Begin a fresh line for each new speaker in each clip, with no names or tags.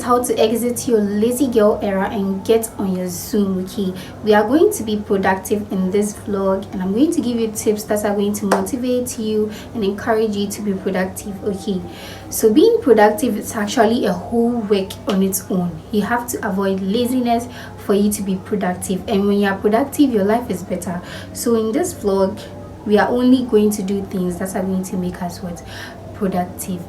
is how to exit your lazy girl era and get on your Zoom. Okay, we are going to be productive in this vlog, and I'm going to give you tips that are going to motivate you and encourage you to be productive. Okay, so being productive is actually a whole work on its own. You have to avoid laziness for you to be productive, and when you are productive, your life is better. So in this vlog, we are only going to do things that are going to make us what? Productive.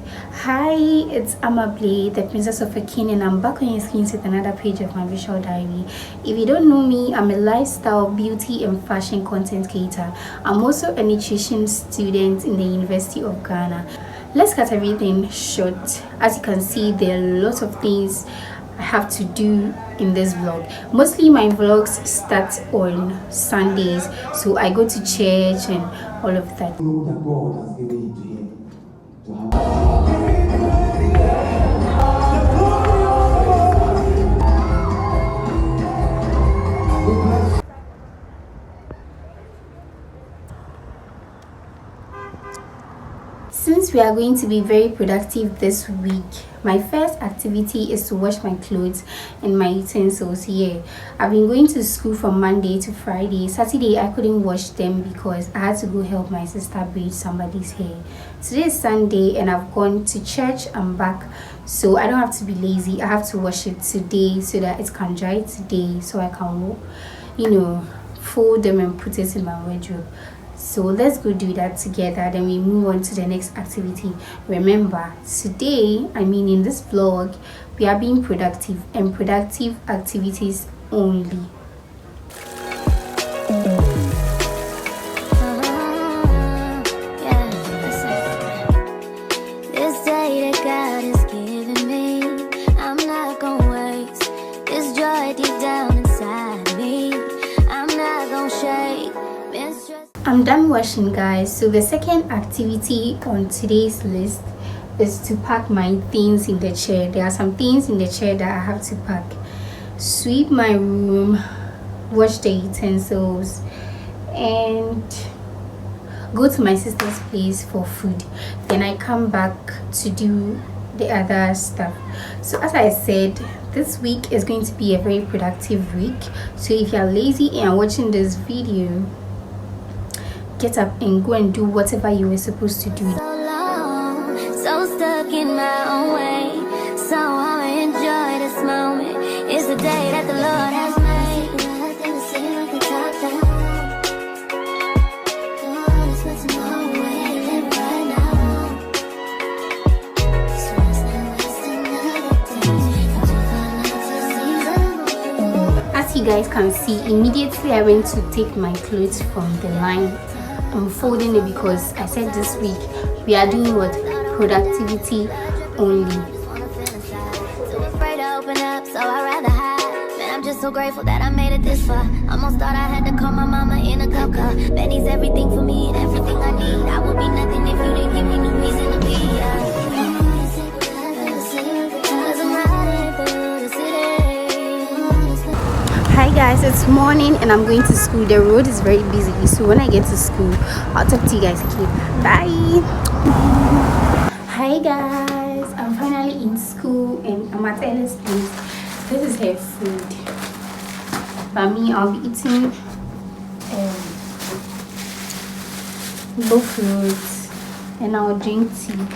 Hi, it's Amable, the princess of a king, and I'm back on your screen with another page of my visual diary. If you don't know me, I'm a lifestyle, beauty and fashion content creator. I'm also a nutrition student in the University of Ghana. Let's cut everything short. As you can see, there are lots of things I have to do in this vlog. Mostly my vlogs start on Sundays, so I go to church and all of that.
God has given it to him to have.
Since we are going to be very productive this week, my first activity is to wash my clothes and my utensils here. I've been going to school from Monday to Friday. Saturday I couldn't wash them because I had to go help my sister braid somebody's hair. Today is Sunday and I've gone to church and back, so I don't have to be lazy. I have to wash it today so that it can dry today, so I can, fold them and put it in my wardrobe. So let's go do that together, then we move on to the next activity. Remember, today, in this vlog, we are being productive and productive activities only.
This day that God has given me, I'm not gonna waste this joy deep down inside me. I'm not gonna shake.
I'm done washing, guys. So the second activity on today's list is to pack my things in the chair. There are some things in the chair that I have to pack. Sweep my room, wash the utensils, and go to my sister's place for food. Then I come back to do the other stuff. So as I said, this week is going to be a very productive week. So if you're lazy and watching this video, get up and go and do whatever you were supposed to do.
So long, so stuck in my own way, so I'ma enjoy this moment. It's the day that the Lord has made.
As you guys can see, immediately I went to take my clothes from the line. I'm folding it because I said this week we are doing what? Productivity only.
Too afraid to open up, so I rather hide. Man, I'm just so grateful that I made it this far. Almost thought I had to call my mama in a cup car. Betty's everything for me and everything I need. I would be nothing if you didn't give me no reason to be.
Hi guys, it's morning and I'm going to school. The road is very busy, so when I get to school I'll talk to you guys. Okay, bye. Hi guys, I'm finally in school and I'm at Ella's place. This is her food. For me, I'll be eating both fruits and I'll drink tea.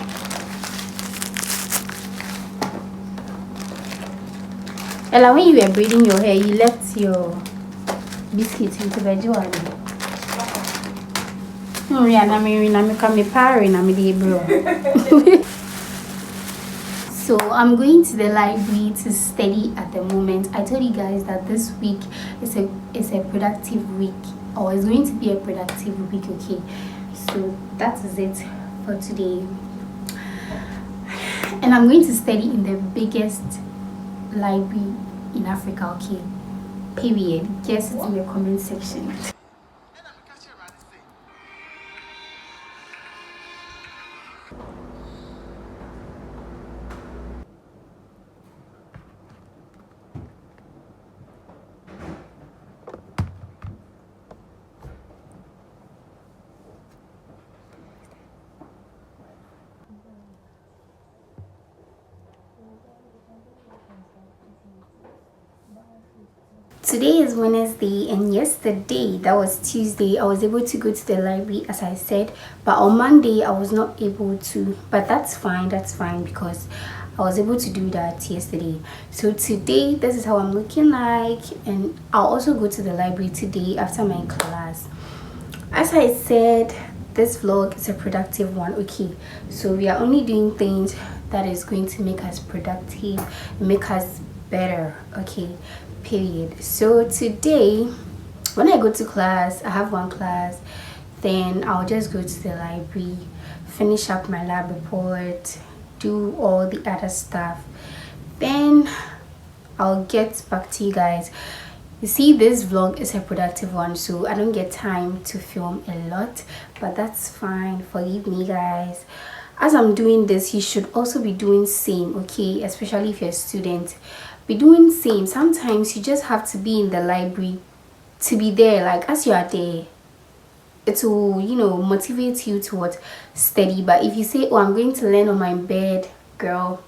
Ella, when you were braiding your hair, you left your biscuits with the veggie one. So I'm going to the library to study at the moment. I told you guys that this week is a productive week, or it's going to be a productive week. Okay, so that is it for today, and I'm going to study in the biggest library in Africa. Okay, period. Guess it in the comment section. Today is Wednesday, and yesterday, that was Tuesday, I was able to go to the library as I said, but on Monday I was not able to. But that's fine because I was able to do that yesterday. So today, this is how I'm looking like, and I'll also go to the library today after my class. As I said, this vlog is a productive one. Okay, so we are only doing things that is going to make us productive, make us better. Okay, period. So today, when I go to class, I have one class, then I'll just go to the library, finish up my lab report, do all the other stuff, then I'll get back to you guys. You see, this vlog is a productive one, so I don't get time to film a lot, but that's fine. Forgive me, guys. As I'm doing this, you should also be doing same, okay? Especially if you're a student, be doing same. Sometimes you just have to be in the library to be there. Like, as you are there, it will, motivate you to what, study. But if you say, oh, I'm going to learn on my bed, girl,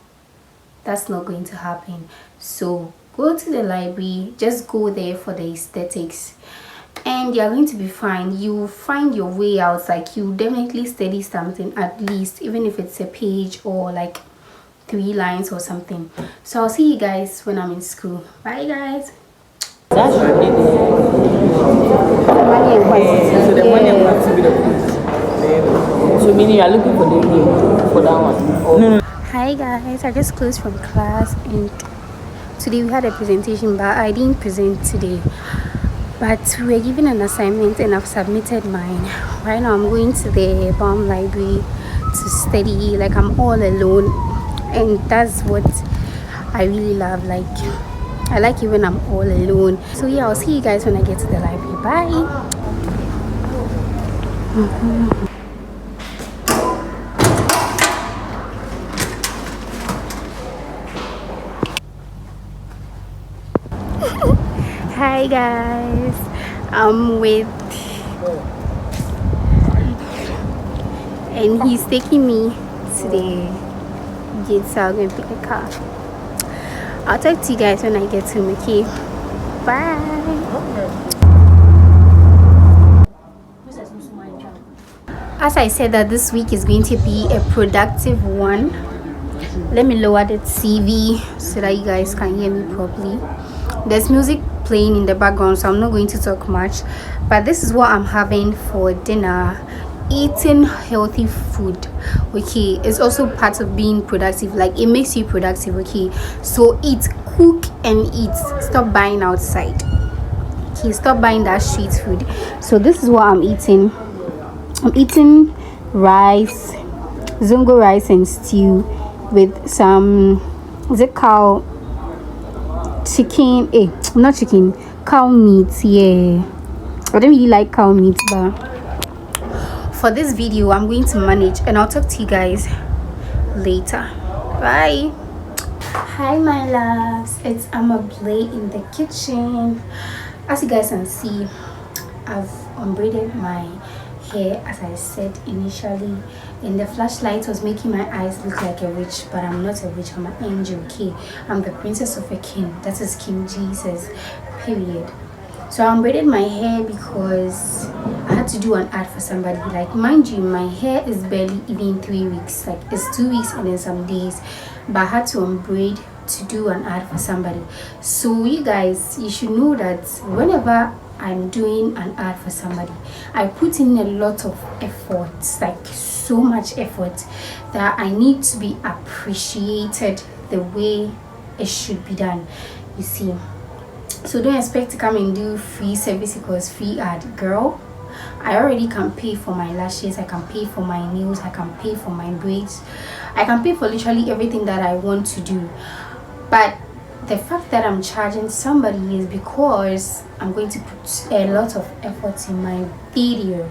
that's not going to happen. So go to the library, just go there for the aesthetics, and you're going to be fine. You find your way out. Like, you definitely study something, at least, even if it's a page or like 3 lines or something. So I'll see you guys when I'm in school. Bye, guys.
That should be so the money I'm going to be the so meaning you are looking for the name for that one? No.
Hi guys, I just closed from class, and today we had a presentation, but I didn't present today. But we were given an assignment and I've submitted mine. Right now I'm going to the BOM library to study. Like, I'm all alone, and that's what I really love. Like, I like it when I'm all alone. So yeah, I'll see you guys when I get to the library. Bye. Hi guys, I'm with, and he's taking me to the gate, so I'm going to pick a car. I'll talk to you guys when I get home, okay? Bye. As I said that this week is going to be a productive one, let me lower the TV so that you guys can hear me properly. There's music playing in the background, so I'm not going to talk much, but this is what I'm having for dinner. Eating healthy food, okay, it's also part of being productive. Like, it makes you productive, okay? So eat, cook and eat. Stop buying outside, okay? Stop buying that street food. So this is what I'm eating. I'm eating rice, zongo rice and stew with some, is it cow chicken, not chicken, cow meat. Yeah, I don't really like cow meat, but for this video I'm going to manage, and I'll talk to you guys later. Bye. Hi my loves, it's Amablay in the kitchen. As you guys can see, I've unbraided my hair as I said initially, and the flashlight was making my eyes look like a witch, but I'm not a witch, I'm an angel, okay? I'm the princess of a king, that is King Jesus, period. So I unbraided my hair because I had to do an ad for somebody. Like, mind you, my hair is barely even 3 weeks, like it's 2 weeks and then some days, but I had to unbraid to do an ad for somebody. So you guys, you should know that whenever I'm doing an ad for somebody, I put in a lot of effort, like so much effort, that I need to be appreciated the way it should be done, you see. So don't expect to come and do free service because free ad, girl. I already can pay for my lashes, I can pay for my nails, I can pay for my braids, I can pay for literally everything that I want to do. But the fact that I'm charging somebody is because I'm going to put a lot of effort in my video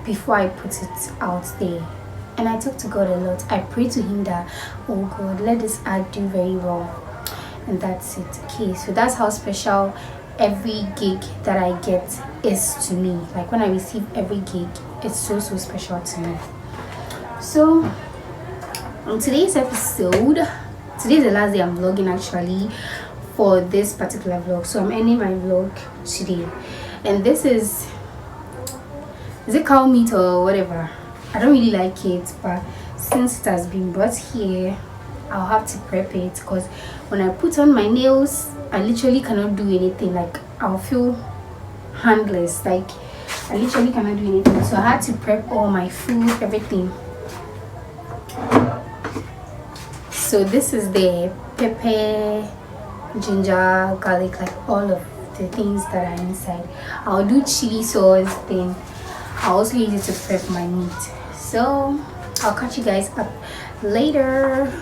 before I put it out there. And I talk to God a lot. I pray to him that, oh God, let this ad do very well, and that's it. Okay, so that's how special every gig that I get is to me. Like, when I receive every gig, it's so special to me. So on today's episode, today is the last day I'm vlogging actually for this particular vlog. So I'm ending my vlog today, and this is it cow meat or whatever? I don't really like it, but since it has been brought here, I'll have to prep it, because when I put on my nails, I literally cannot do anything. Like, I'll feel handless, like I literally cannot do anything. So I had to prep all my food, everything. So this is the pepper, ginger, garlic, like all of the things that are inside. I'll do chili sauce, then I'll also use it to prep my meat. So I'll catch you guys up later.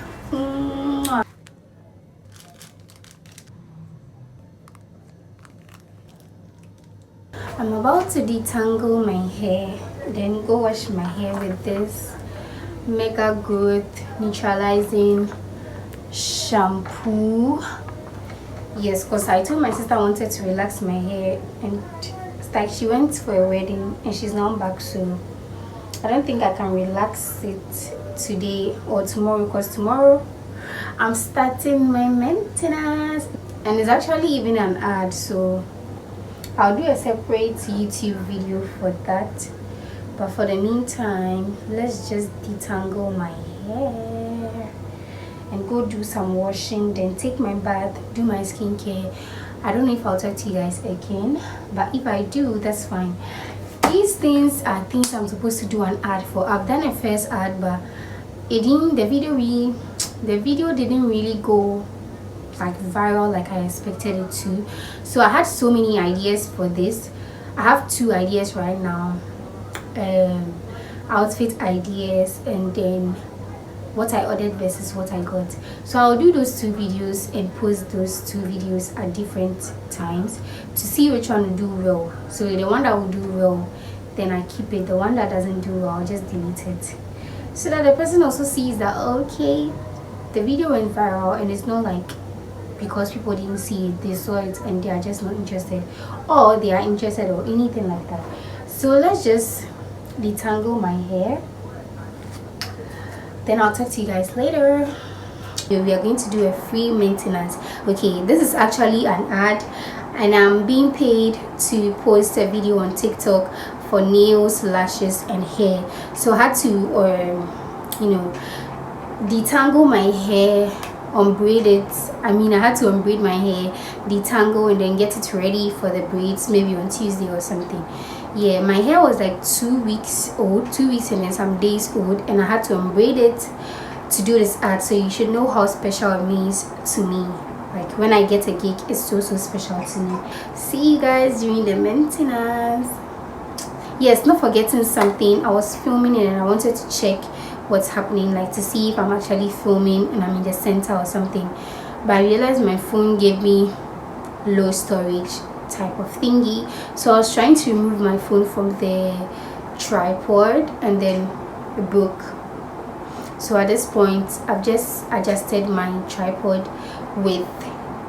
I'm about to detangle my hair, then go wash my hair with this Mega Growth neutralizing shampoo. Yes, because I told my sister I wanted to relax my hair, and it's like she went for a wedding and she's now back, so I don't think I can relax it today or tomorrow, because tomorrow I'm starting my maintenance, and it's actually even an ad, so I'll do a separate YouTube video for that. But for the meantime, let's just detangle my hair and go do some washing, then take my bath, do my skincare. I don't know if I'll talk to you guys again, but if I do, that's fine. These things are things I'm supposed to do an ad for. I've done a first ad, but the video didn't really go like viral like I expected it to. So I had so many ideas for this. I have 2 ideas right now, outfit ideas, and then what I ordered versus what I got. So I'll do those 2 videos and post those 2 videos at different times to see which one will do well. So the one that will do well, then I keep it. The one that doesn't do well, I'll just delete it, so that the person also sees that, okay, the video went viral, and it's not like because people didn't see it, they saw it and they are just not interested, or they are interested, or anything like that. So let's just detangle my hair, then I'll talk to you guys later. We are going to do a free maintenance. Okay, this is actually an ad, and I'm being paid to post a video on TikTok for nails, lashes, and hair. So I had to detangle my hair, unbraid it. I had to unbraid my hair, detangle, and then get it ready for the braids, maybe on Tuesday or something. Yeah, my hair was like 2 weeks old, 2 weeks and then some days old, and I had to unbraid it to do this ad. So you should know how special it means to me. Like, when I get a gig, it's so special to me. See you guys during the maintenance. Yes, not forgetting something, I was filming it and I wanted to check what's happening, like to see if I'm actually filming and I'm in the center or something, but I realized my phone gave me low storage type of thingy. So I was trying to remove my phone from the tripod, and then it broke. So at this point, I've just adjusted my tripod with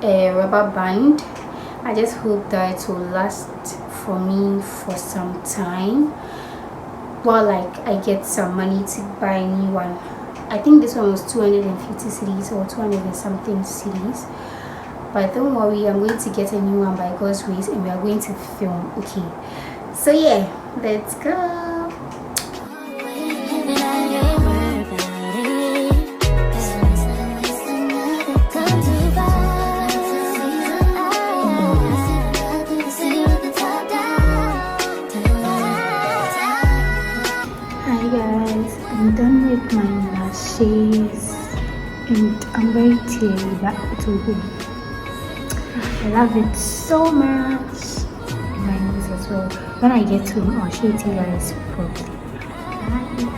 a rubber band. I just hope that it will last for me for some time, while like I get some money to buy a new one. I think this one was 250 cedis or 200 and something cedis, but don't worry, I'm going to get a new one by God's grace, and we are going to film. Okay, so yeah, let's go. I'm done with my lashes, and I'm very teary, but it will go. I love it so much. My nose as well. When I get home, I'll show it to you guys properly. Bye.